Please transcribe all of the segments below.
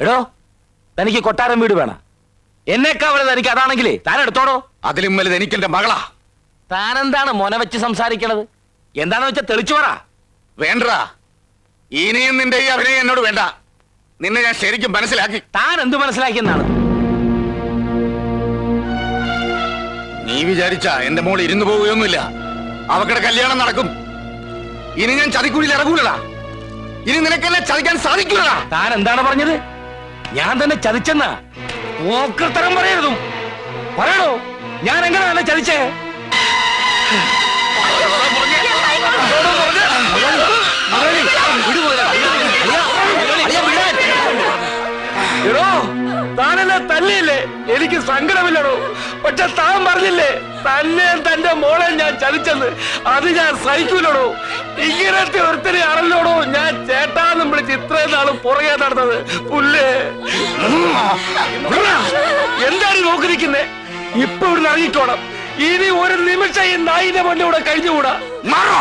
എടോ, തനിക്ക് കൊട്ടാരം വീട് വേണം. എന്നെക്കാവലെ തനിക്ക് അതാണെങ്കിലേ താൻ എടുത്തോടോ. അതിലും വലുത് എനിക്ക് എന്റെ മകളാ. താനെന്താണ് മൊന വെച്ച് സംസാരിക്കണത്? എന്താണെന്ന് വെച്ചാൽ തെളിച്ചു പറ. വേണ്ടടാ, ഇനിയും നിന്റെ ഈ അഭിനയം എന്നോട് വേണ്ട. നിന്നെ ഞാൻ ശരിക്കും മനസ്സിലാക്കി. താൻ എന്ത് മനസ്സിലാക്കിയെന്നാണ്? നീ വിചാരിച്ച എന്റെ മോൾ ഇരുന്നു പോവുകയൊന്നുമില്ല. അവക്കടെ കല്യാണം നടക്കും. ഇനി ഞാൻ ചതിക്കുഴിയിൽ ഇറങ്ങൂലടാ. ഇനി നിനക്കെന്നെ ചതിക്കാൻ സാധിക്കൂലടാ. താൻ എന്താണ് പറഞ്ഞത്? ഞാൻ തന്നെ ചതിച്ചെന്നാ? ഓക്കത്തരം പറയരുതും. പറയണോ, ഞാൻ എങ്ങനെയാണ് ചതിച്ചേ? എടോ, താനെന്നെ തല്ലിയില്ലേ? എനിക്ക് സങ്കടമില്ലടോ. പക്ഷെ താൻ പറഞ്ഞില്ലേ തന്നെ തന്റെ മോളെ ഞാൻ ചതിച്ചെന്ന്? അത് ഞാൻ സഹിക്കൂലടോ. ഇങ്ങനത്തെ ഒരുത്തനെ ആണല്ലോടോ ഞാൻ ചേട്ടാന്നും വിളിച്ച് ഇത്രയും നാളും പുറകെ നടന്നത്. പുല്ലേ, എന്താണ് നോക്കി നിൽക്കുന്നേ? ഇപ്പൊ ഇവിടുന്ന് ഇറങ്ങിക്കോണം. ഇനി ഒരു നിമിഷം ഈ നായിന്റെ മുന്നിലൂടെ കഴിഞ്ഞുകൂടാ. മാറോ,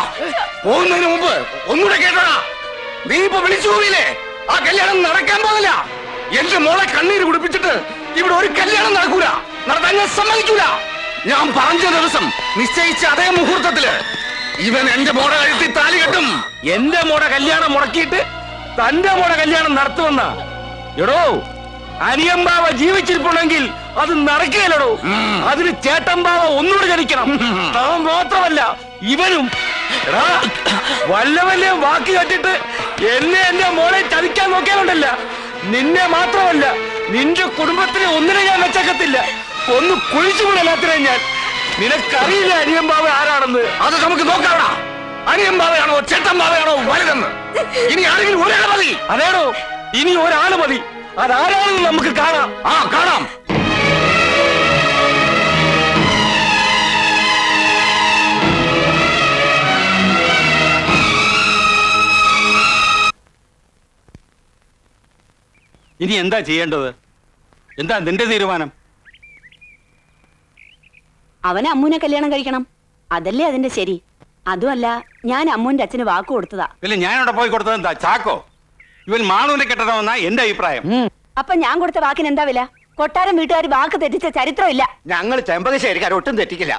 പോകുന്നതിന് മുമ്പ് ഒന്നുകൂടെ കേട്ടോടാ. നീ ഇപ്പൊ വിളിച്ചു പോവില്ലേ? ആ കല്യാണം നടക്കാൻ പോകില്ല. എന്റെ മോളെ കണ്ണീര് കുടിപ്പിച്ചിട്ട് ഇവിടെ ഒരു കല്യാണം നടക്കൂല, നടത്താൻ ഞാൻ സമ്മതിക്കൂല. ഞാൻ പറഞ്ഞ ദിവസം നിശ്ചയിച്ച അതേ മുഹൂർത്തത്തില് ഇവൻ എന്റെ മോടെ കഴുത്തി താലി കെട്ടും. എന്റെ മോടെ കല്യാണം മുടക്കിയിട്ട് തന്റെ മോടെ കല്യാണം നടത്തുമെന്ന? എടോ, അനിയമ്പാവ ജീവിച്ചിരിപ്പുണ്ടെങ്കിൽ അത് നടക്കുകയല്ലടോ. അതിന് ചേട്ടമ്പാവ ഒന്നുകൂടെ ജനിക്കണം. അവൻ മാത്രമല്ല ഇവനും. എടാ, വല്ല വല്ല വാക്ക് കേട്ടിട്ട് എന്നെ എന്റെ മോളെ ചതിക്കാൻ നോക്കിയാലുണ്ടല്ല, നിന്നെ മാത്രമല്ല നിന്റെ കുടുംബത്തിനെ ഒന്നിനെ ഞാൻ വെച്ചേക്കത്തില്ല. ഒന്ന് കുഴിച്ചുകൂടല്ലാത്തിനെ ഞാൻ. നിനക്കറിയില്ല അനിയമ്പാവ ആരാണെന്ന്. അത് നമുക്ക് നോക്കാവടാ. അനിയമ്പാവയാണോ ചേട്ടമ്പാവയാണോ വലുതെന്ന് ഇനി ആരെങ്കിലും ഒരാൾ മതി. അതേടോ, ഇനി ഒരാള് മതി. അതാരാണെന്ന് നമുക്ക് കാണാം. ആ, കാണാം. ഇനി എന്താ ചെയ്യേണ്ടത്? എന്താ നിന്റെ തീരുമാനം? അവന് അമ്മൂനെ കല്യാണം കഴിക്കണം, അതല്ലേ അതിന്റെ ശരി. അതുമല്ല, ഞാൻ അമ്മൂന്റെ അച്ഛന് വാക്ക് കൊടുത്തതാ. ഇല്ല, ഞാനവിടെ പോയി കൊടുത്തത് എന്താ? ചാക്കോ? ഇവൻ മാണൂനെ കെട്ടണമെന്നാ എന്റെ അഭിപ്രായം. അപ്പൊ ഞാൻ കൊടുത്ത വാക്കിന് എന്താ വില? കൊട്ടാരം വീട്ടുകാർ വാക്ക് തെറ്റിച്ച ചരിത്രമില്ല. ഞങ്ങൾ ചെമ്പകശ്ശേരിക്കാർ ഒട്ടും തെറ്റിക്കില്ല.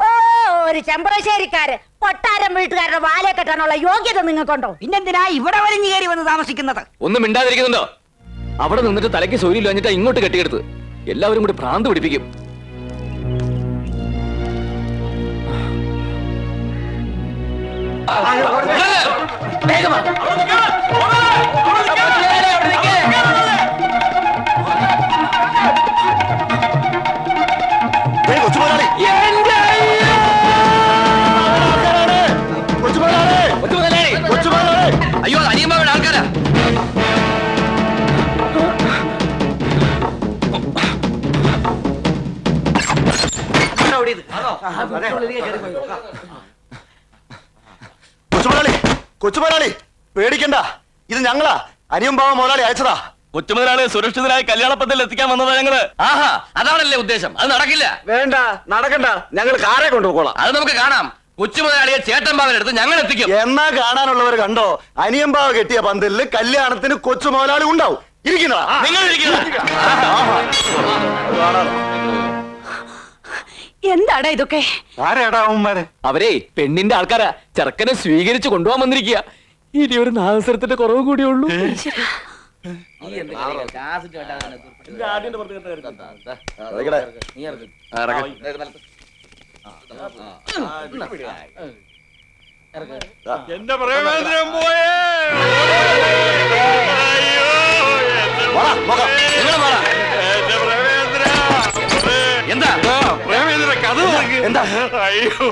ഓ, ഒരു ചെമ്പ്രശ്ശേരിക്കാര് കൊട്ടാരം വീട്ടുകാരുടെ വാലെ കെട്ടാനുള്ള യോഗ്യത നിങ്ങൾക്കുണ്ടോ? പിന്നെന്തിനാ ഇവിടെ വലിഞ്ഞു കയറി വന്ന് താമസിക്കുന്നത്? ഒന്നും മിണ്ടാതിരിക്കുന്നുണ്ടോ? അവിടെ നിന്നിട്ട് തലയ്ക്ക് സൗകര്യം എന്നിട്ടാ ഇങ്ങോട്ട് കെട്ടിയെടുത്ത്. എല്ലാവരും കൂടി ഭ്രാന്ത് പിടിപ്പിക്കും. അയ്യോ, അനിയമ്പാവയുടെ ആൾക്കാരാ. കൊച്ചുമുതലാളി പേടിക്കണ്ട, ഇത് ഞങ്ങളാ. അനിയമ്പാവ മുതലാളി അയച്ചതാ. കൊച്ചുമുതലാളി സുരക്ഷിതരായ കല്യാണപ്പന്തലിൽ എത്തിക്കാൻ വന്നതാ ഞങ്ങള്. ആഹാ, അതാണല്ലേ ഉദ്ദേശം. അത് നടക്കില്ല. വേണ്ട, നടക്കണ്ട, ഞങ്ങൾ കാറെ കൊണ്ടുപോകോളാം. അത് നമുക്ക് കാണാം. കൊച്ചുമുതലാളിയെ ചേട്ടമ്പാവനെടുത്ത് ഞങ്ങൾ എത്തിക്കും. എന്നാ കാണാനുള്ളവർ കണ്ടോ, അനിയമ്പാവ കെട്ടിയ പന്തലില് കല്യാണത്തിന് കൊച്ചു മുതലാളി ഉണ്ടാവും. ഇരിക്കുന്നതാ നിങ്ങൾ എന്താടാ ഇതൊക്കെ? ആരാടാ അവന്മാര്? അവരെ പെണ്ണിന്റെ ആൾക്കാരാ. ചെറുക്കനെ സ്വീകരിച്ചു കൊണ്ടുപോകാൻ വന്നിരിക്കുക. ഇനി ഒരു നാസരത്തിന്റെ കുറവ് കൂടിയേ ഉള്ളൂ. എന്റെ പ്രേമേന്ദ്രൻ പോയേ. എന്താ പ്രേമേന്ദ്ര കഥ എന്താ? അയ്യോ,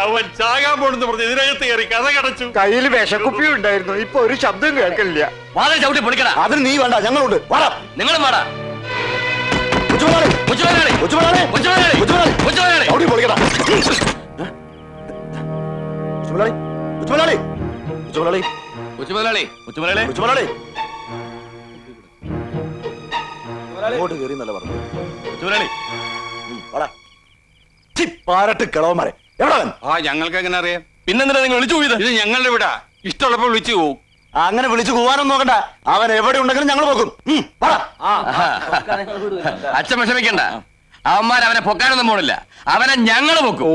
അവൻ ചാകാൻ പോണെന്ന് പറഞ്ഞ് ഇതിനകത്ത് കയറി കഥ കടച്ചു. കയ്യിൽ വിഷക്കുപ്പി ഉണ്ടായിരുന്നു. ഇപ്പൊ ഒരു ശബ്ദം കേൾക്കില്ല. വാതിൽ ചവിട്ടി പൊളിക്കടാ. അതിന് നീ വേണ്ട, ഞങ്ങളുണ്ട്. വാടാ, നിങ്ങളും വാടാ. കൊച്ചുമുതലാളി, കൊച്ചുമുതലാളി, കൊച്ചുമുതലാളി, കൊച്ചുമുതലാളി, കൊച്ചുമുതലാളി, കൊച്ചുമുതലാളി. ചവിട്ടി പൊളിക്കടാ. കൊച്ചുമുതലാളി, കൊച്ചുമുതലാളി, കൊച്ചുമുതലാളി, കൊച്ചുമുതലാളി, കൊച്ചുമുതലാളി. കൊച്ചുമുതലാളി. അങ്ങോട്ട് കയറി എന്നല്ല പറഞ്ഞു. കൊച്ചുമുതലാളി. വാടാ. പാരട്ട് കിളവന്മാരെ എവിടാ? ആ, ഞങ്ങൾക്ക് എങ്ങനെ അറിയാം? പിന്നെന്തിനാ നിങ്ങൾ വിളിച്ചു പോയത്? ഇത് ഞങ്ങളുടെ വിടാ. ഇഷ്ടമുള്ളപ്പോൾ വിളിച്ചു പോവും. അങ്ങനെ വിളിച്ചു പോവാനൊന്നും നോക്കണ്ട. അവൻ എവിടെ ഉണ്ടെങ്കിലും ഞങ്ങൾ പോക്കും. അച്ഛൻ വിഷമിക്കണ്ട, അവന്മാർ അവനെ പൊക്കാനൊന്നും പോണില്ല, അവനെ ഞങ്ങള് പൊക്കും.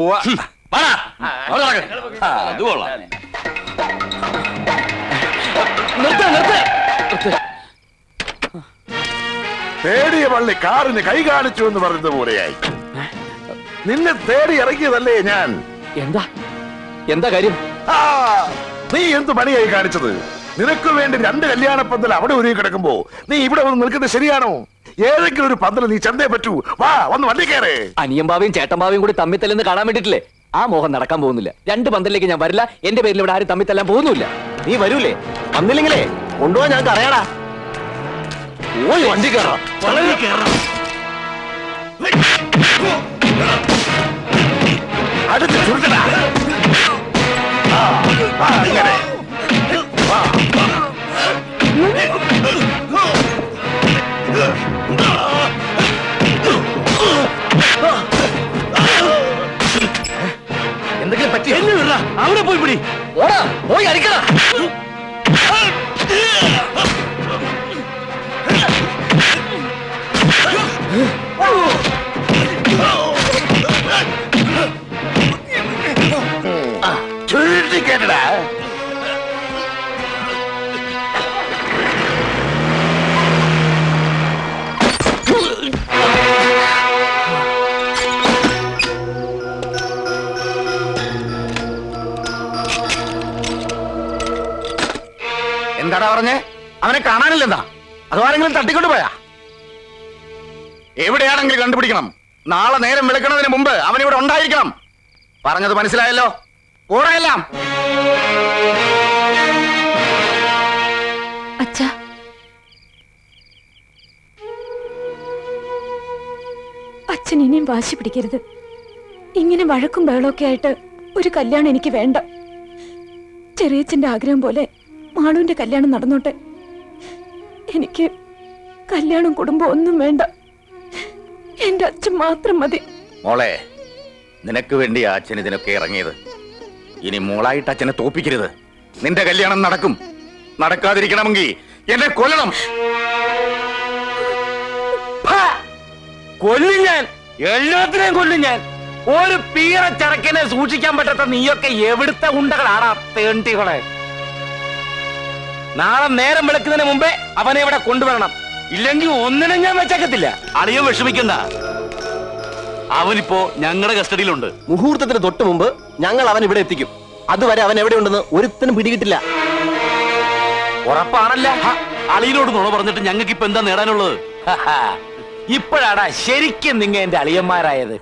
അത് കൊള്ളാം. തേടിയ പള്ളി കാറിന് കൈ കാണിച്ചു എന്ന് പറയുന്നത് പോലെയായി. നിന്നെ തേടി ഇറങ്ങിയതല്ലേ ഞാൻ. എന്താ കാര്യം? ആ, നീ എന്ത് പണിയായി കാണിച്ചത്? നിനക്ക് വേണ്ടി 2 കല്യാണ പന്തൽ അവിടെ ഒരുങ്ങി കിടക്കുമ്പോ നീ ഇവിടെ വന്ന് നിൽക്കുന്നത് ശരിയാണോ? ഏതെങ്കിലും ഒരു പന്തൽ നീ ചെന്നേ പറ്റൂ. വാ, വന്ന് വണ്ടി കയറേ. അനിയമ്പാവയും ചേട്ടമ്പാവയും കൂടി തമ്മിൽ തല്ലെന്ന് കാണാൻ വേണ്ടിട്ടില്ലേ? ആ മോഹം നടക്കാൻ പോകുന്നില്ല. 2 പന്തലിലേക്ക് ഞാൻ വരില്ല. എന്റെ പേരിൽ ഇവിടെ ആരും തമ്മിൽ തല്ലാൻ പോകുന്നില്ല. നീ വരൂലേ? വന്നില്ലെങ്കിലേ കൊണ്ടുപോകാൻ ഞങ്ങൾക്ക് അറിയാടാ. ഓയ് വണ്ടി കയറാം. അടുത്ത് ചുരുക്കടാ. ഇങ്ങനെ എന്തെങ്കിലും പറ്റി അവിടെ പോയി പിടി. ഓടാ, പോയി അടിക്കടാ. ചുരുട്ടി കേട്ടടാ. എന്താടാ പറഞ്ഞേ? അവനെ കാണാനില്ലെന്നാ? അതോ ആരെങ്കിലും തട്ടിക്കൊണ്ട് പോയാ? എവിടെയാണെങ്കിലും കണ്ടുപിടിക്കണം. നാളെ നേരം വിളിക്കുന്നതിന് മുമ്പ് അവൻ ഇവിടെ ഉണ്ടായിരിക്കണം. പറഞ്ഞത് മനസ്സിലായല്ലോ? കൂടെയെല്ലാം അച്ഛാ, അച്ഛൻ ഇനിയും വാശി പിടിക്കരുത്. ഇങ്ങനെ വഴക്കും ബഹളമൊക്കെ ആയിട്ട് ഒരു കല്യാണം എനിക്ക് വേണ്ട. ചെറിയച്ഛന്റെ ആഗ്രഹം പോലെ മാളുവിന്റെ കല്യാണം നടന്നോട്ടെ. എനിക്ക് കല്യാണം കുടുംബം ഒന്നും വേണ്ട. എന്റെ അച്ഛൻ മാത്രം മതി. മോളെ, നിനക്ക് വേണ്ടി അച്ഛൻ ഇതിനൊക്കെ ഇറങ്ങിയത്. ഇനി മോളായിട്ട് അച്ഛനെ തോപ്പിക്കരുത്. നിന്റെ കല്യാണം നടക്കും. നടക്കാതിരിക്കണമെങ്കിൽ എന്നെ കൊല്ലണം. കൊല്ലും ഞാൻ, എല്ലാത്തിനെയും കൊല്ലും ഞാൻ. ഒരു പീറ ചരക്കിനെ സൂക്ഷിക്കാൻ പറ്റാത്ത നീയൊക്കെ എവിടുത്തെ ഉണ്ടകളാടാ തേണ്ടികളെ. നാളെ നേരം വെളുക്കുന്നതിന് മുമ്പേ അവനെ ഇവിടെ കൊണ്ടുവരണം. ഇല്ലെങ്കിൽ ഒന്നിനും ഞാൻ വെച്ചേക്കത്തില്ല. അളിയൻ വിഷമിക്കണ്ട, അവനിപ്പോ ഞങ്ങളുടെ കസ്റ്റഡിയിലുണ്ട്. മുഹൂർത്തത്തിന് തൊട്ട് മുമ്പ് ഞങ്ങൾ അവൻ ഇവിടെ എത്തിക്കും. അതുവരെ അവൻ എവിടെ ഉണ്ടെന്ന് ഒരുത്തനും പിടികിട്ടില്ല. ഉറപ്പാണല്ല? അളിയനോട് നുണ പറഞ്ഞിട്ട് ഞങ്ങൾക്ക് ഇപ്പൊ എന്താ നേടാനുള്ളത്? ഇപ്പോഴാടാ ശരിക്കും നിങ്ങ എന്റെ അളിയന്മാരായത്.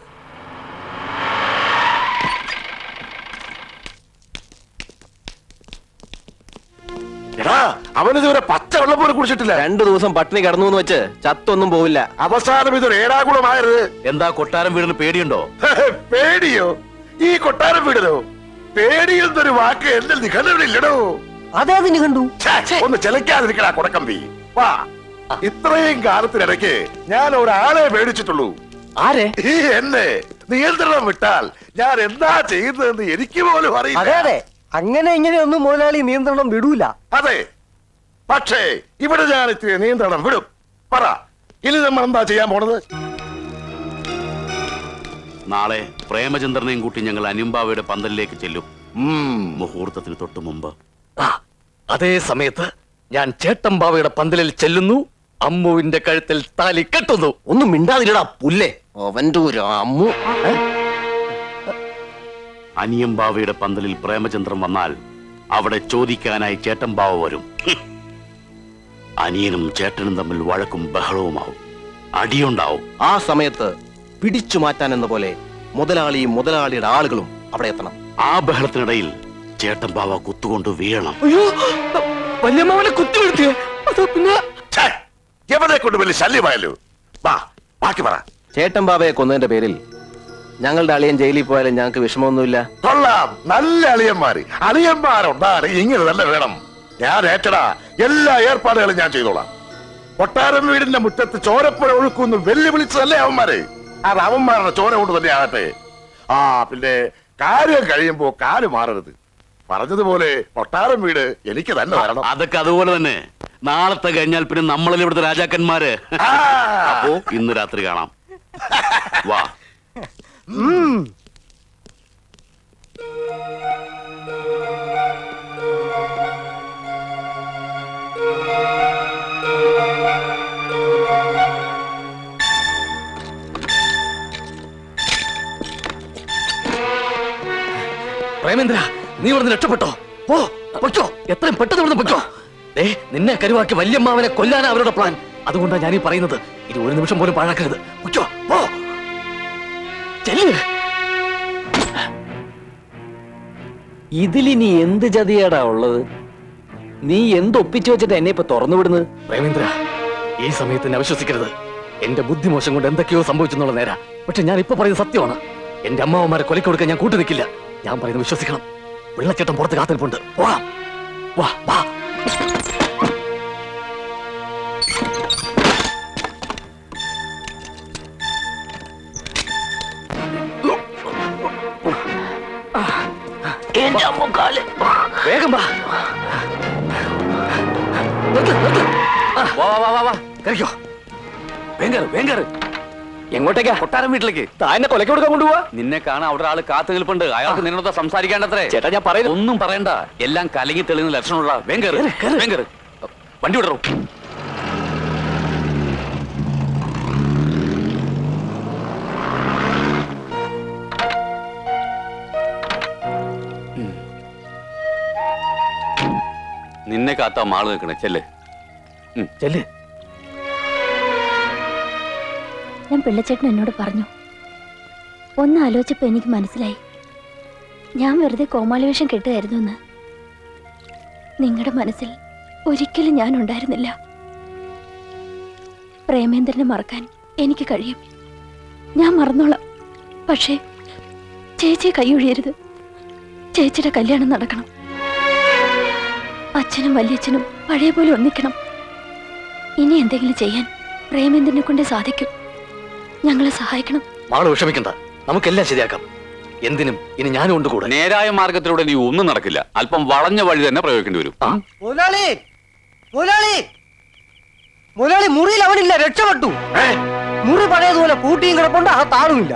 എടാ, അവനിതുവരെ പച്ചവെള്ളം പോലും കുടിച്ചിട്ടില്ല. 2 ദിവസം പട്ടിണി കിടന്നു എന്ന് വെച്ച് ചത്തൊന്നും പോവില്ല. അവസാനം ഇതൊരു ഏടാകുളമായത്. എന്താ കൊട്ടാരം വീടിന് പേടിയുണ്ടോ? പേടിയോ? ഈ കൊട്ടാരം വീടലോ? പേടിയെന്നൊരു വാക്ക് എന്റെ നിഘണ്ടുവിലില്ലടോ. അതേ അതിന് കണ്ടു. ഒന്ന് ചെലക്കാതിരിക്കടാ കൊടക്കമ്പി. വാ, ഇത്രയും കാലത്തിനിടയ്ക്ക് ഞാൻ ഒരാളെ പേടിച്ചിട്ടുള്ളൂ. ആരെ? ഈ എന്നെ നിയന്ത്രണം വിട്ടാൽ ഞാൻ എന്താ ചെയ്യുന്നതെന്ന് എനിക്ക് പോലും അറിയില്ല. അങ്ങനെ ഇങ്ങനെയൊന്നും മുതലാളി നിയന്ത്രണം വിടൂല. അതെ, പക്ഷേ ഇവിടെ ഞാൻ ഇത്തിരി നിയന്ത്രണം വിടും. പറ, ഇനി നമ്മൾ എന്താ ചെയ്യാൻ പോണത്? നാളെ പ്രേമചന്ദ്രനെയും കൂട്ടി ഞങ്ങൾ അനിയമ്പാവയുടെ പന്തലിലേക്ക് ചെല്ലും. മുഹൂർത്തത്തിന് തൊട്ട് മുമ്പ്. അതേ സമയത്ത് ഞാൻ ചേട്ടമ്പാവയുടെ പന്തലിൽ ചെല്ലുന്നു. അമ്മുവിന്റെ കഴുത്തിൽ താലി കെട്ടുന്നു. ഒന്നും മിണ്ടാതിരടാ പുല്ലേ. അവന്റെ ഒരു അമ്മു. അനിയമ്പാവയുടെ പന്തലിൽ പ്രേമചന്ദ്രൻ വന്നാൽ അവിടെ ചോദിക്കാനായി ചേട്ടമ്പാവ വരും. അനിയനും ചേട്ടനും തമ്മിൽ വഴക്കും ബഹളവുമാവും. അടിയുണ്ടാവും. ആ സമയത്ത് പിടിച്ചു മാറ്റാൻ എന്ന പോലെ മുതലാളിയും മുതലാളിയുടെ ആളുകളും അവിടെ എത്തണം. ആ ബഹളത്തിനിടയിൽ ചേട്ടമ്പാവ കുത്തുകൊണ്ട് വീഴണം. വല്യമ്മാവനെ കുത്തി വീഴ്ത്തിയേ. അതോ പിന്നെ എവിടെ കൊണ്ട് വലിയ ശല്യമായല്ലോ. വാ, ബാക്കി പറ. ചേട്ടൻ ബാബയെ കൊന്നതിന്റെ പേരിൽ ഞങ്ങളുടെ അളിയൻ ജയിലിൽ പോയാലും ഞങ്ങൾക്ക് വിഷമമൊന്നുമില്ല. കൊള്ളാം, നല്ല അളിയന്മാര്. അളിയന്മാരുണ്ടാണ് ഇങ്ങനെ തന്നെ വേണം. ഞാൻ ഏറ്റടാ, എല്ലാ ഏർപ്പാടുകളും ഞാൻ ചെയ്തോളാം. കൊട്ടാരം വീടിന്റെ മുറ്റത്ത് ചോരപ്പുഴ ഒഴുക്കുന്നു വെല്ലുവിളിച്ചതല്ലേ അവന്മാര്. അത് അവന്മാരുടെ ചോര കൊണ്ട് തന്നെ ആകട്ടെ. ആ, പിന്നെ കാര്യം കഴിയുമ്പോ കാല് മാറരുത്. പറഞ്ഞതുപോലെ കൊട്ടാരം വീട് എനിക്ക് തന്നെ തരണം. അതൊക്കെ അതുപോലെ തന്നെ. നാളത്തെ കഴിഞ്ഞാൽ പിന്നെ നമ്മളല്ലേ ഇവിടുത്തെ രാജാക്കന്മാര്. ആ. അപ്പോ ഇന്ന് രാത്രി കാണാം. വാ. പ്രേമേന്ദ്ര, നീ ഇവിടുന്ന് രക്ഷപ്പെട്ടോ? പോ, പൊയ്ക്കോ, എത്രയും പെട്ടെന്ന് ഇവിടുന്ന് പൊയ്ക്കോ. നിന്നെ കരുവാക്കി വല്യമ്മാവനെ കൊല്ലാനാ അവരുടെ പ്ലാൻ. അതുകൊണ്ടാണ് ഞാനീ പറയുന്നത്, ഇത് ഒരു നിമിഷം പോലും പാഴാക്കരുത്. പൊയ്ക്കോ, പോ, ചെല്ല്. ഇതിലിനി എന്ത് ചതിയാടാ ഉള്ളത്? നീ എന്തൊപ്പിച്ചു വെച്ചിട്ട് എന്നെ ഇപ്പൊ തുറന്നു വിടുന്നത്? പ്രേമേന്ദ്ര, ഈ സമയത്ത് എന്നെ അവിശ്വസിക്കരുത്. എന്റെ ബുദ്ധിമോശം കൊണ്ട് എന്തൊക്കെയോ സംഭവിച്ചെന്നുള്ള നേരാ. പക്ഷെ ഞാൻ ഇപ്പൊ പറയുന്നത് സത്യമാണ്. എന്റെ അമ്മാവന്മാരെ കൊലയ്ക്ക് കൊടുക്കാൻ ഞാൻ കൂട്ടു നിൽക്കില്ല. ഞാൻ പറയുന്നത് വിശ്വസിക്കണം. വെള്ളച്ചേട്ടൻ പുറത്ത് കാത്തിരിപ്പുണ്ട്. പോകാം. വാ, വാ. വേഗം വാ. കഴിക്കോ. വേങ്കർ എങ്ങോട്ടേക്കാ? കൊട്ടാരം വീട്ടിലേക്ക്. താനെ കൊലയ്ക്ക് കൊടുക്കാൻ കൊണ്ടുപോവാ. നിന്നെ കാണാൻ അവിടെ ആള് കാത്തു നിൽപ്പുണ്ട്. അയാൾക്ക് നിന്നോട് സംസാരിക്കാണ്ടത്രേ. ചേട്ടാ, ഞാൻ പറയുന്നത് ഒന്നും പറയണ്ട. എല്ലാം കലങ്ങി തെളിയുന്ന ലക്ഷണമുള്ള വേങ്കർ. വണ്ടി വിടറോ. നിന്നെ കാത്താ മാള് നിൽക്കണേ. ചെല്ല്. ചെല്ല്. ഞാൻ പിള്ളച്ചേട്ടൻ എന്നോട് പറഞ്ഞു. ഒന്ന് ആലോചിച്ചപ്പോ എനിക്ക് മനസ്സിലായി, ഞാൻ വെറുതെ കോമാളിവേഷം കെട്ടുകയായിരുന്നു എന്ന്. നിങ്ങളുടെ മനസ്സിൽ ഒരിക്കലും ഞാൻ ഉണ്ടായിരുന്നില്ല. പ്രേമേന്ദ്രനെ മറക്കാൻ എനിക്ക് കഴിയും. ഞാൻ മറന്നോളാം. പക്ഷേ ചേച്ചിയെ കൈയൊഴിയരുത്. ചേച്ചിയുടെ കല്യാണം നടക്കണം. അച്ഛനും വല്യച്ഛനും പഴയ പോലെ ഒന്നിക്കണം. ഇനി എന്തെങ്കിലും ചെയ്യാൻ പ്രേമേന്ദ്രനെ കൊണ്ട് സാധിക്കും. ഞങ്ങളെ സഹായിക്കണം. മാള് വിഷമിക്കണ്ട, നമുക്കെല്ലാം ശരിയാക്കാം. എന്തിനും ഇനി ഞാനും ഉണ്ട് കൂടെ. നേരായ മാർഗത്തിലൂടെ നീ ഒന്നും നടക്കില്ല. അല്പം വളഞ്ഞ വഴി തന്നെ പ്രയോഗിക്കേണ്ടി വരും. മുതലാളി, മുതലാളി, മുതലാളി, മുറിയിൽ അവനില്ല, രക്ഷപ്പെട്ടു. മുറി പഴയതുപോലെ കൂട്ടിയും കിടപ്പുണ്ട്, ആ താളുമില്ല.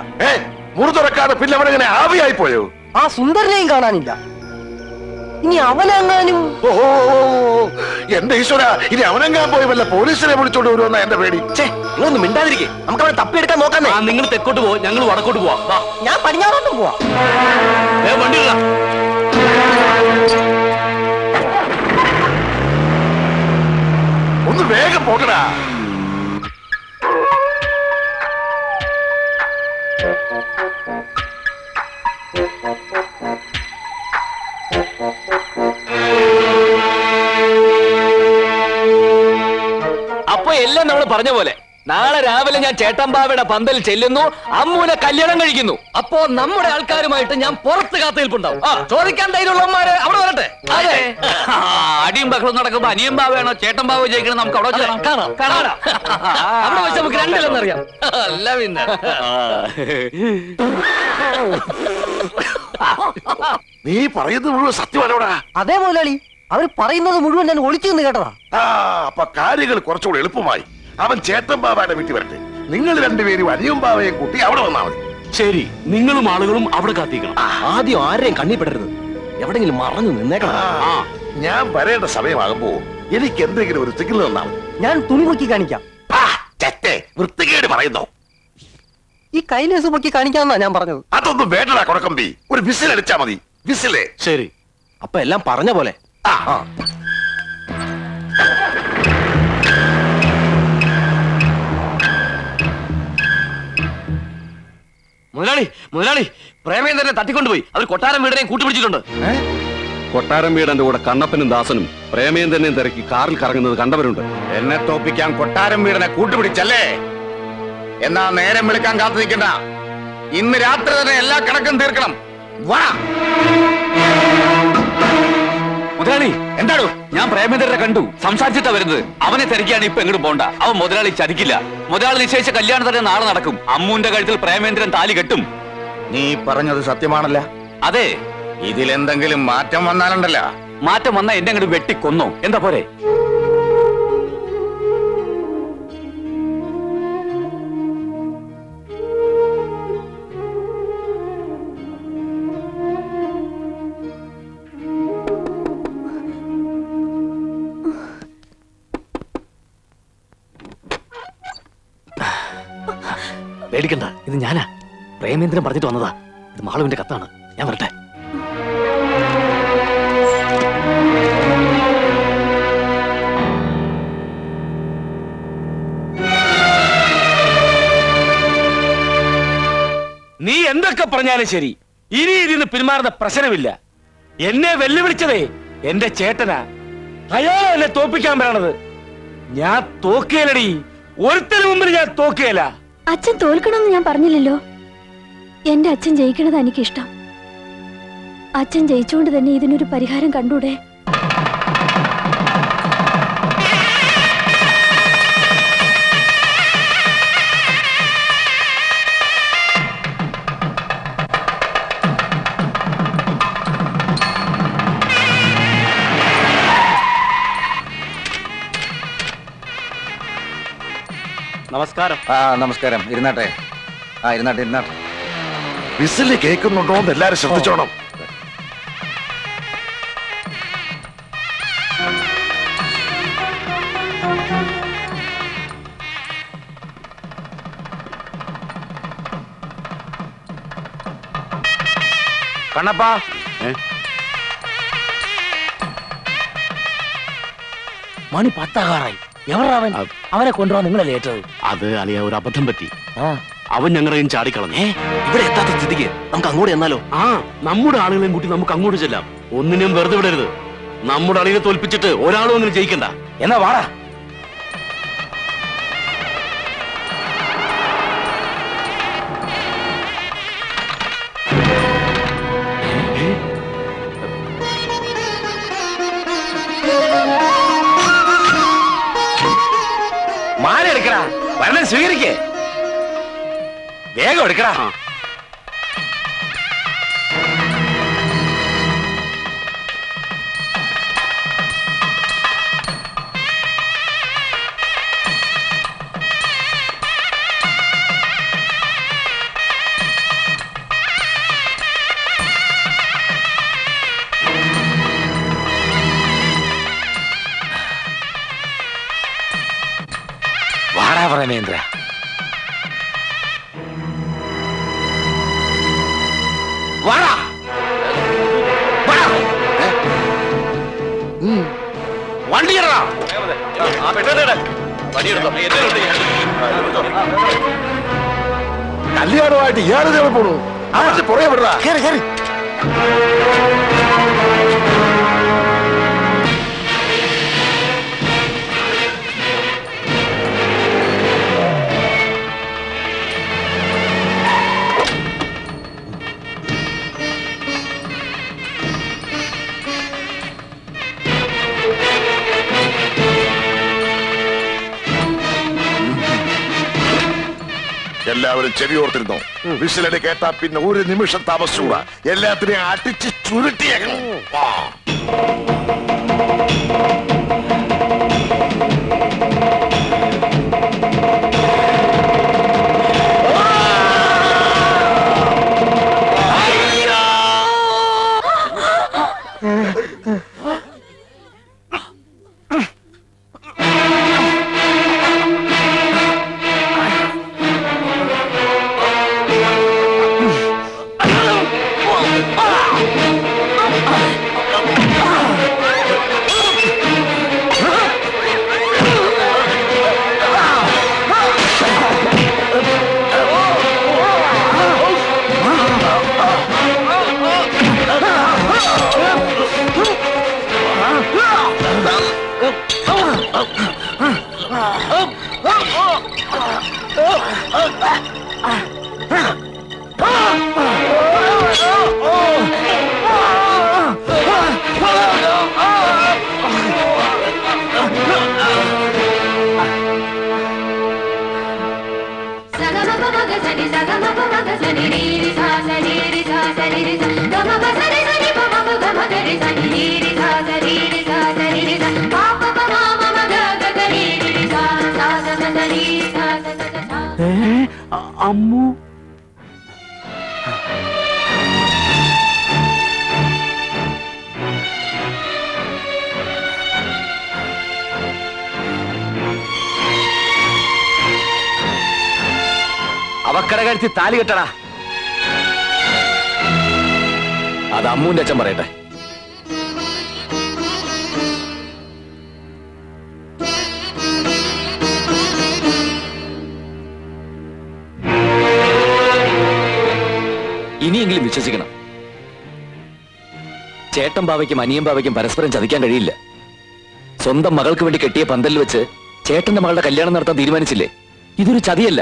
മുറി തുറക്കാതെ പിന്നെ അവനെങ്ങനെ ആവിയായി പോയോ? ആ സുന്ദരനെയും കാണാനില്ല. ഇനി അവനെങ്ങാനും. ഓഹോ, എന്റെ ഈശ്വര, ഇനി അവനെങ്ങാൻ പോയി വല്ല പോലീസിനെ വിളിച്ചോണ്ട് വരുമെന്ന എന്റെ പേടി. നിങ്ങളൊന്നും മിണ്ടാതിരിക്കേ, നമുക്ക് അവനെ തപ്പിയെടുക്കാൻ നോക്കാന്നേ. നിങ്ങൾ തെക്കോട്ട് പോ, ഞങ്ങൾ വടക്കോട്ട് പോവാം. ഞാൻ പടിഞ്ഞാറോട്ടും പോവാ. വണ്ടി ഇടാ. ഒന്ന് വേഗം പോകടാ. അപ്പൊ എല്ലാം നമ്മൾ പറഞ്ഞ പോലെ നാളെ രാവിലെ ഞാൻ ചേട്ടമ്പാവയുടെ പന്തൽ ചെല്ലുന്നു, അമ്മൂനെ കല്യാണം കഴിക്കുന്നു. അപ്പോ നമ്മുടെ ആൾക്കാരുമായിട്ട് ഞാൻ പുറത്ത് കാത്തിരിപ്പുണ്ടാവും. ചോദിക്കാൻ ധൈര്യമുള്ളവന്മാര് അവിടെ വരട്ടെ. അതെ, അടിയും ബഹളം നടക്കുമ്പോ അനിയൻ ബാവയാണോ ചേട്ടൻ ബാവ ജയിക്കണം നമുക്ക് അവിടെ വെച്ച് കാണാം. കാണാം. അവിടെ വെച്ച് നമുക്ക് രണ്ടില്ലെന്നറിയാം. അല്ല പിന്നെ നീ പറയുന്നത് മുഴുവൻ സത്യമാണോടാ? അതേ മുതലാളി, അവർ പറയുന്നത് മുഴുവൻ ഞാൻ ഒളിച്ചു നിന്ന് കേട്ടതാ. അപ്പൊ കാര്യങ്ങൾ കുറച്ചുകൂടെ എളുപ്പമായി. അവൻ ചേത്തൻ ബാബയുടെ വീട്ടിൽ വരട്ടെ. നിങ്ങൾ രണ്ടുപേരും അനിയും ബാവയും കൂട്ടി അവിടെ വന്നാ മതി. ശരി, നിങ്ങളും ആളുകളും അവിടെ കാത്തിക്കണം. ആദ്യം ആരെയും കണ്ണിപ്പെടരുത്, എവിടെങ്കിലും മറഞ്ഞു നിന്നേക്കണം. ഞാൻ വരേണ്ട സമയമാകുമ്പോ എനിക്ക് എന്തെങ്കിലും ഒരു സിഗ്നൽ തന്നാ മതി. ഞാൻ തുണി പൊക്കി കാണിക്കാം. വൃത്തികേട് പറയുന്നോ? ഈ കൈലേസ് പൊക്കി കാണിക്കാമെന്നാ ഞാൻ പറഞ്ഞത്. അതൊന്നും വേണ്ടടാ കൊടക്കമ്പി, ഒരു വിസിൽ അടിച്ചാ മതി. വിസിലേ. ശരി, അപ്പൊ എല്ലാം പറഞ്ഞ പോലെ. മുതലാളി, പ്രേമേന്ദ്രനെ തട്ടിക്കൊണ്ടുപോയി. അവർ കൊട്ടാരം വീടിനെയും കൂട്ടുപിടിച്ചിട്ടുണ്ട്. കൊട്ടാരം വീടന്റെ കൂടെ കണ്ണപ്പനും ദാസനും പ്രേമേന്ദ്രനെയും തിരക്കി കാറിൽ കറങ്ങുന്നത് കണ്ടവരുണ്ട്. എന്നെ തോപ്പിക്കാൻ കൊട്ടാരം വീടിനെ കൂട്ടുപിടിച്ചല്ലേ? എന്നാ നേരം വിളിക്കാൻ കാത്തു നിൽക്കണ്ട. ഇന്ന് രാത്രി തന്നെ എല്ലാ കണക്കും തീർക്കണം. വാ മുതലാളി. എന്താണോ? ഞാൻ പ്രേമേന്ദ്രനെ കണ്ടു, സംസാരിച്ചിട്ടാ വരുന്നത്. അവനെ തിരക്കിയാണ് ഇപ്പൊ എങ്ങോട്ട് പോണ്ട. അവൻ മുതലാളി ചതിക്കില്ല. മുതലാളി നിശ്ചയിച്ച കല്യാണം തന്നെ നാളെ നടക്കും. അമ്മുവിന്റെ കഴുത്തിൽ പ്രേമേന്ദ്രൻ താലി കെട്ടും. നീ പറഞ്ഞത് സത്യമാണല്ല? അതെ, ഇതിലെന്തെങ്കിലും മാറ്റം വന്നാലുണ്ടല്ലോ. മാറ്റം വന്ന എന്നെ അങ്ങോട്ട് വെട്ടിക്കൊന്നോ എന്താ പോരെ? പേടിക്കണ്ട, ഇത് ഞാനാ. പ്രേമേന്ദ്രൻ പറഞ്ഞിട്ട് വന്നതാ. ഇത് മാളുവിന്റെ കത്താണ്. ഞാൻ വരട്ടെ. നീ എന്തൊക്കെ പറഞ്ഞാലും ശരി, ഇനി ഇതിന് പിന്മാറുന്ന പ്രശ്നമില്ല. എന്നെ വെല്ലുവിളിച്ചതേ എന്റെ ചേട്ടനാ. അയാളെ എന്നെ തോപ്പിക്കാൻ പറയണത്. ഞാൻ തോക്കേലടി, ഒരുത്തന് മുമ്പിൽ ഞാൻ തോക്കേല. അച്ഛൻ തോൽക്കണമെന്ന് ഞാൻ പറഞ്ഞില്ലല്ലോ. എന്റെ അച്ഛൻ ജയിക്കണത് എനിക്കിഷ്ടം. അച്ഛൻ ജയിച്ചുകൊണ്ട് തന്നെ ഇതിനൊരു പരിഹാരം കണ്ടൂടെ? നമസ്കാരം. നമസ്കാരം. ഇരുന്നാട്ടെ. ഇരുന്നാട്ടെ. വിസില് കേൾക്കുന്നുണ്ടോ എന്ന് എല്ലാരും ശ്രദ്ധിച്ചോണം. കണ്ണപ്പാ, മണി 10 എവരവൻ? അവനെ കൊണ്ടുപോകാൻ നിങ്ങളല്ലേ ഏറ്റത്? അത് അളിയ ഒരു അബദ്ധം പറ്റി. അവൻ ഞങ്ങളെയും ചാടിക്കളഞ്ഞേ. ഇവിടെ എത്താത്ത സ്ഥിതിക്ക് നമുക്ക് അങ്ങോട്ട് ചെന്നാലോ? നമ്മുടെ ആളുകളെയും കൂട്ടി നമുക്ക് അങ്ങോട്ട് ചെല്ലാം. ഒന്നിനും വെറുതെ വിടരുത്. നമ്മുടെ അളിയെ തോൽപ്പിച്ചിട്ട് ഒരാളും അങ്ങനെ ജയിക്കണ്ട. എന്നാ വാടാ. മാല എടുക്കടാ, വരണം സ്വീകരിക്കേ. വേഗം എടുക്കടാ. വാടാ പ്രേമേന്ദ്ര. വാടാ. വണ്ടി ഇടടാ. കല്യാണമായിട്ട് ഇയാളെ പോണു. അവരുടെ പുറകെ വിടടാ. എല്ലാവരും ചെവിയോർത്തിരുന്നു. വിസിലടി കേട്ടാ പിന്നെ ഒരു നിമിഷം താമസിച്ചുകൂടാ. എല്ലാത്തിനെയും അടിച്ച് ചുരുട്ടിയേക്കണം. Sa അമ്മു അവക്കട കഴിച്ച് താലി കെട്ടടാ. അത് അമ്മൂന്റെ അച്ഛൻ പറയട്ടെ. ഇനിയെങ്കിലും വിശ്വസിക്കണം, ചേട്ടൻ ബാവയ്ക്കും അനിയൻ ബാവയ്ക്കും പരസ്പരം ചതിക്കാൻ കഴിയില്ല. സ്വന്തം മകൾക്ക് വേണ്ടി കെട്ടിയ പന്തലിൽ വെച്ച് ചേട്ടന്റെ മകളുടെ കല്യാണം നടത്താൻ തീരുമാനിച്ചില്ലേ? ഇതൊരു ചതിയല്ല,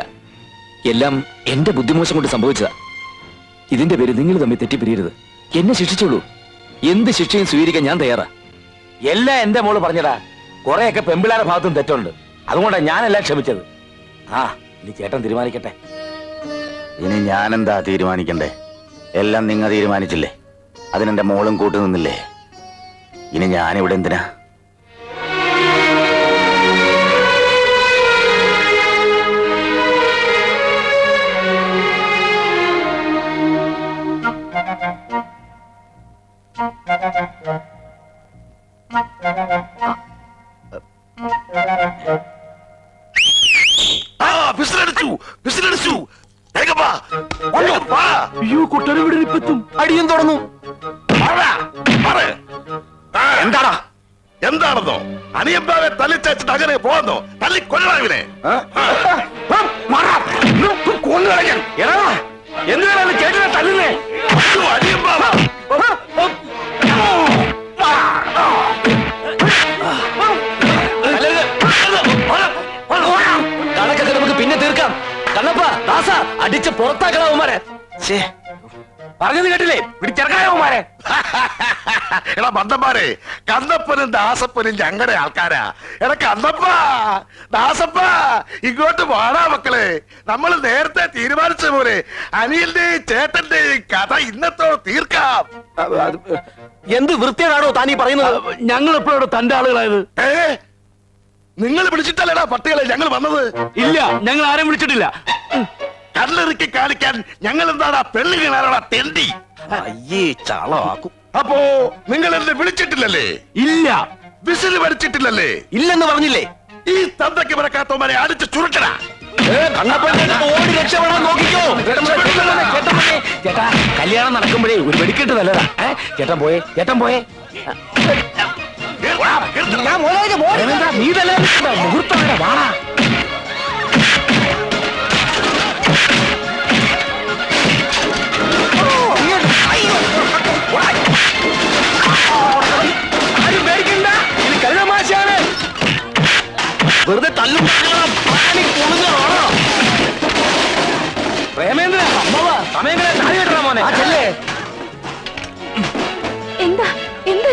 എല്ലാം എന്റെ ബുദ്ധിമോശം കൊണ്ട് സംഭവിച്ചതാ. ഇതിന്റെ പേര് നിങ്ങൾ തമ്മിൽ തെറ്റിപ്പിരിയരുത്. എന്നെ ശിക്ഷിച്ചോളൂ, എന്ത് ശിക്ഷയും സ്വീകരിക്കാൻ ഞാൻ തയ്യാറാ. എല്ലാം എന്റെ മോള് പറഞ്ഞടാ. കുറെയൊക്കെ പെമ്പിളാരുടെ ഭാഗത്തും തെറ്റുണ്ട്, അതുകൊണ്ടാണ് ഞാനെല്ലാം ക്ഷമിച്ചത്. ആ ഇനി ചേട്ടൻ തീരുമാനിക്കട്ടെ. ഇനി ഞാനെന്താ തീരുമാനിക്കണ്ടേ? എല്ലാം നിങ്ങൾ തീരുമാനിച്ചില്ലേ? അതിനെന്റെ മോളും കൂട്ടു നിന്നില്ലേ? ഇനി ഞാനിവിടെ എന്തിനാ? അയ്യോ കൊട്ടാരം ഇവിടെ ഇപ്പത്തും അടിയും തുറന്നു. എന്താടാ? എന്താണെന്നോ? അനിയമ്പാവെ തല്ലിച്ചേച്ചിട്ട് അങ്ങനെ പോന്നോ? തല്ലി കൊല്ലണാവിനെ എന്തിനാണ് ചേട്ടനെ തല്ലുന്നേ? അനിയമ്പാവ കണക്കൊക്കെ നമുക്ക് പിന്നെ തീർക്കാം. കണ്ണപ്പ, ദാസ, അടിച്ച് പുറത്താക്കണവന്മാരെ. പറഞ്ഞത് കേട്ടില്ലേ? പിടിച്ചിറക്കായവന്മാരെ. എടാ മന്ദന്മാരെ, കണ്ണപ്പനും ദാസപ്പനും ഞങ്ങളുടെ ആൾക്കാരാ. എടാ കണ്ണപ്പ, ദാസപ്പ, ഇങ്ങോട്ട് വാടാ മക്കളെ. നമ്മൾ നേരത്തെ തീരുമാനിച്ച പോലെ അനിയന്റെയും ചേട്ടന്റെയും കഥ ഇന്നത്തോടെ തീർക്കാം. എന്ത് വൃത്തിയാണോ താനീ പറയുന്നത്? ഞങ്ങൾ എപ്പോഴാണ് തന്റെ ആളുകളായത്? നിങ്ങൾ വിളിച്ചിട്ടല്ലേടാ പട്ടികളെ ഞങ്ങൾ വന്നത്? ഇല്ല, ഞങ്ങൾ ആരും വിളിച്ചിട്ടില്ല. കല്ലെറുക്കി കാണിക്കാൻ ഞങ്ങൾ എന്താടാ പെണ്ണുകളാടാ തെണ്ടി? അയ്യേ ചളമാക്കും. അപ്പോ നിങ്ങൾ എന്നെ വിളിച്ചിട്ടില്ലല്ലേ? ഇല്ല. വിസിൽ പഠിച്ചിട്ടില്ലല്ലേ? ഇല്ലെന്ന് പറഞ്ഞില്ലേ? ഈ തന്തയ്ക്ക് പിറക്കാത്തവന്മാരെ അടിച്ച് ചുരുക്കടാ. ഓടി രക്ഷപ്പെടാൻ നോക്കിക്കോ. ചേട്ടാ, കല്യാണം നടക്കുമ്പോഴേ ഒരു വെടിക്കെട്ട് നല്ലതാ. ചേട്ടൻ പോയേ, ചേട്ടൻ പോയേ. നീ തന്നെ മുഹൂർത്തം വരെ വാടാ. ആരും പേടിക്കണ്ട, ഇത് കരുതമാശാണ്. വെറുതെ തല്ലും. പ്രേമേന്ദ്ര, അമ്മവ സമയം താഴെ കിട്ടണ മോനെ. ചെല്ലേ. എന്താ എന്താ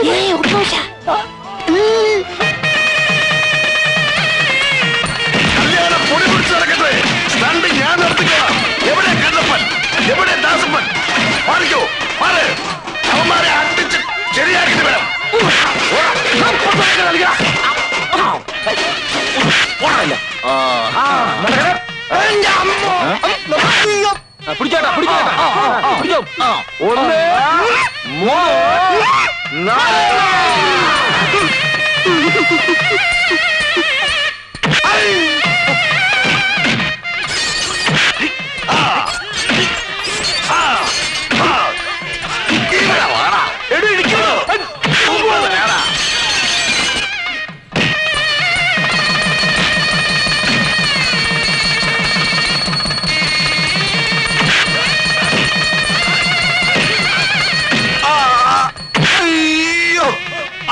കല്യാണം പൊടി പിടിച്ച് നടക്കട്ടെ. സ്റ്റണ്ട് ഞാൻ നടത്തിക്കോളാം. എവിടെ കണ്ണപ്പൻ? എവിടെ ദാസപ്പൻ? മാറിക്കോ, മാറ്. അവന്മാരെ അടിച്ച് ശരിയാക്കിട്ട് വേണം. പിടിച്ചോട്ടാ, പിടിച്ചോട്ടാ. പിടിച്ചോ. 1, 3, 4.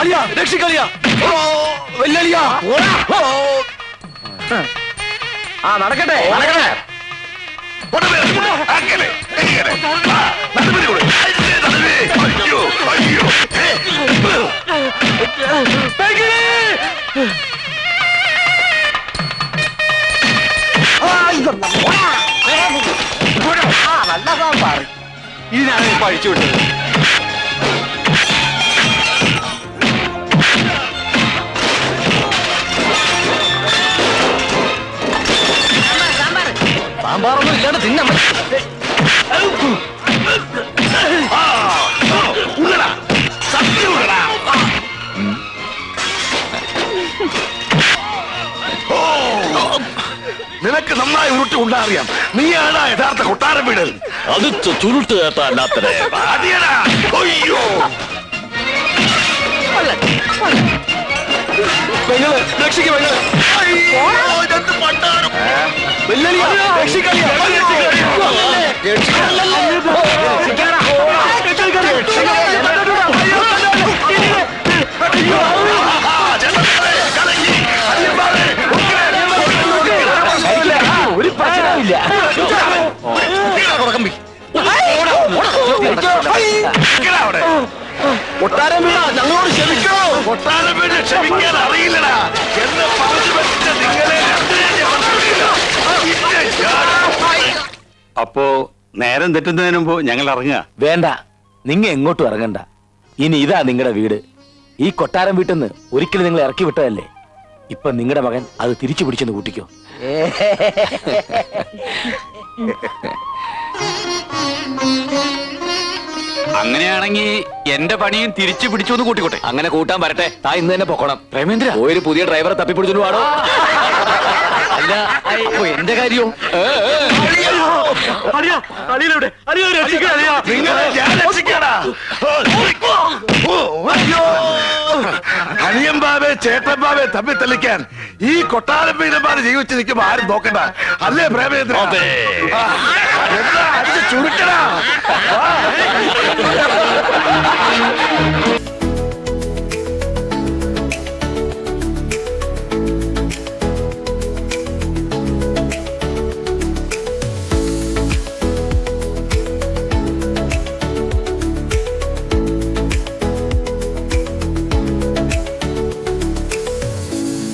അളിയാ, രക്ഷിക്കളിയാ. വെല്ലളിയാ. ആ നടക്കട്ടെ, നടക്കട്ടെ. അങ്ങനെ എങ്ങനെ? നടുവിൽ കൂടെ. അയ്യോ അയ്യോ. ഇതിനാണ് ഇപ്പൊ അഴിച്ചു വിട്ടത്. സാമ്പാറൊന്നും ഇല്ലാണ്ട് തിന്നെ നിനക്ക് നന്നായി ഉരുട്ടി ഉണ്ടാറിയാം. നീയാണ് യഥാർത്ഥ കൊട്ടാരം വീട്. അത് ചുരുട്ട് കേട്ടല്ലാത്തേ. അടിയടാ. അയ്യോ രക്ഷിക്കും അയ്യോ, ഇതെന്ത് പണ്ടാരം. ഒരു പ്രശ്നമില്ല. കൊട്ടാരം വീടാ, ഞങ്ങളോട് ക്ഷമിക്കോ. കൊട്ടാരം വീട് ക്ഷമിക്കാൻ അറിയില്ലടാ എന്ന് പറഞ്ഞു വെച്ച നിങ്ങളെ അപ്പോ നേരം തെറ്റുന്നതിന് മുമ്പ് ഞങ്ങൾ ഇറങ്ങുക. വേണ്ട, നിങ്ങ എങ്ങോട്ടും ഇറങ്ങണ്ട. ഇനി ഇതാ നിങ്ങളുടെ വീട്. ഈ കൊട്ടാരം വീട്ടിൽ നിന്ന് ഒരിക്കലും നിങ്ങൾ ഇറക്കി വിട്ടതല്ലേ. ഇപ്പൊ നിങ്ങളുടെ മകൻ അത് തിരിച്ചു പിടിച്ചെന്ന് കൂട്ടിക്കോ. അങ്ങനെയാണെങ്കിൽ എന്റെ പണിയും തിരിച്ചു പിടിച്ചു എന്ന് കൂട്ടിക്കോട്ടെ. അങ്ങനെ കൂട്ടാൻ വരട്ടെ. താ ഇന്ന് തന്നെ പൊക്കണം. പ്രേമേന്ദ്ര, ഒരു പുതിയ ഡ്രൈവറെ തപ്പിപ്പിടിച്ചോണ്ട് പാടോ. അല്ല, അപ്പൊ എന്റെ കാര്യവും നിങ്ങളെ ഞാൻ രക്ഷിക്കാടാ. അയ്യോ, അനിയൻ ബാബെ ചേട്ടൻ ബാബെ തമ്മി തെളിക്കാൻ ഈ കൊട്ടാരം വീരന്മാര് ജീവിച്ചു നിൽക്കുമ്പോ ആരും നോക്കണ്ട. അല്ലേ പ്രേമേന്ദ്ര? എന്താ അടിച്ച് ചുരുക്കടാ.